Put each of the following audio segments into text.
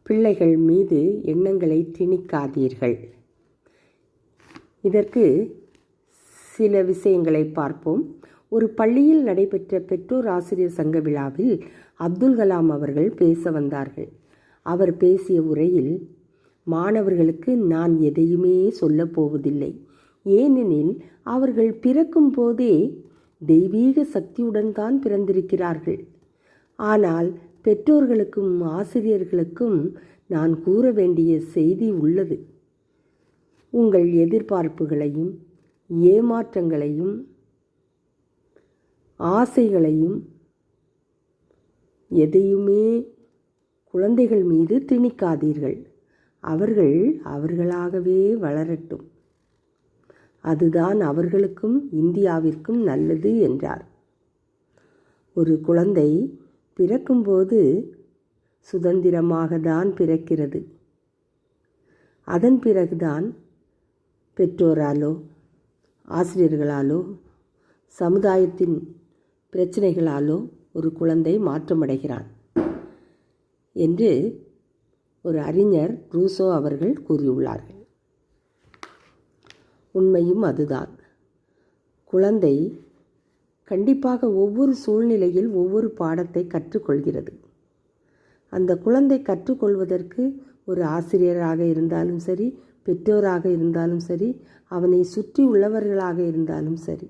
பிள்ளைகள் மீது எண்ணங்களை திணிக்காதீர்கள். இதற்கு சில விஷயங்களை பார்ப்போம். ஒரு பள்ளியில் நடைபெற்ற பெற்றோர் ஆசிரியர் சங்க விழாவில் அப்துல் கலாம் அவர்கள் பேச வந்தார்கள். அவர் பேசிய உரையில், மாணவர்களுக்கு நான் எதையுமே சொல்லப் போவதில்லை, ஏனெனில் அவர்கள் பிறக்கும் போதே தெய்வீக சக்தியுடன் தான் பிறந்திருக்கிறார்கள். ஆனால் பெற்றோர்களுக்கும் ஆசிரியர்களுக்கும் நான் கூற வேண்டிய செய்தி உள்ளது. உங்கள் எதிர்பார்ப்புகளையும் ஏமாற்றங்களையும் ஆசைகளையும் எதையுமே குழந்தைகள் மீது திணிக்காதீர்கள். அவர்கள் அவர்களாகவே வளரட்டும். அதுதான் அவர்களுக்கும் இந்தியாவிற்கும் நல்லது என்றார். ஒரு குழந்தை பிறக்கும்போது சுதந்திரமாக தான் பிறக்கிறது. அதன் பிறகுதான் பெற்றோராலோ ஆசிரியர்களாலோ சமுதாயத்தின் பிரச்சனைகளாலோ ஒரு குழந்தை மாற்றமடைகிறான் என்று ஒரு அறிஞர் ரூசோ அவர்கள் கூறியுள்ளார்கள். உண்மையும் அதுதான். குழந்தை கண்டிப்பாக ஒவ்வொரு சூழ்நிலையில் ஒவ்வொரு பாடத்தை கற்றுக்கொள்கிறது. அந்த குழந்தை கற்றுக்கொள்வதற்கு ஒரு ஆசிரியராக இருந்தாலும் சரி, பெற்றோராக இருந்தாலும் சரி, அவனை சுற்றி உள்ளவர்களாக இருந்தாலும் சரி,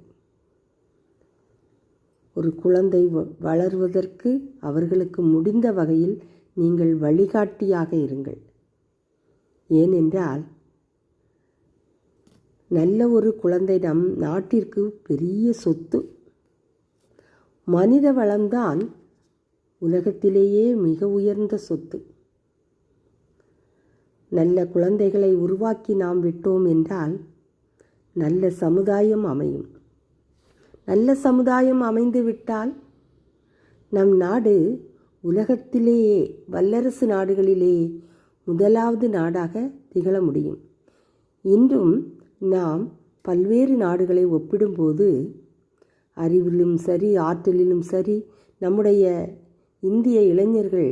ஒரு குழந்தை வளர்வதற்கு அவர்களுக்கு முடிந்த வகையில் நீங்கள் வழிகாட்டியாக இருங்கள். ஏனென்றால் நல்ல ஒரு குழந்தை நம் நாட்டிற்கு பெரிய சொத்து. மனித வளம்தான் உலகத்திலேயே மிக உயர்ந்த சொத்து. நல்ல குழந்தைகளை உருவாக்கி நாம் விட்டோம் என்றால் நல்ல சமுதாயம் அமையும். நல்ல சமுதாயம் அமைந்து விட்டால் நம் நாடு உலகத்திலேயே வல்லரசு நாடுகளிலே முதலாவது நாடாக திகழ முடியும். இன்றும் நாம் பல்வேறு நாடுகளை ஒப்பிடும்போது அறிவிலும் சரி, ஆற்றலிலும் சரி, நம்முடைய இந்திய இளைஞர்கள்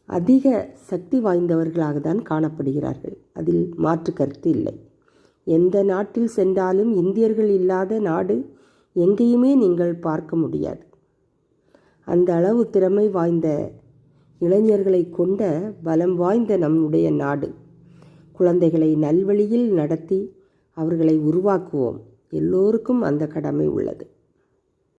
அதிக சக்தி வாய்ந்தவர்களாக தான் காணப்படுகிறார்கள். அதில் மாற்று கருத்து இல்லை. எந்த நாட்டில் சென்றாலும் இந்தியர்கள் இல்லாத நாடு எங்கேயுமே நீங்கள் பார்க்க முடியாது. அந்த அளவு திறமை வாய்ந்த இளைஞர்களை கொண்ட பலம் வாய்ந்த நம்முடைய நாடு. குழந்தைகளை நல்வழியில் நடத்தி அவர்களை உருவாக்குவோம். எல்லோருக்கும் அந்த கடமை உள்ளது.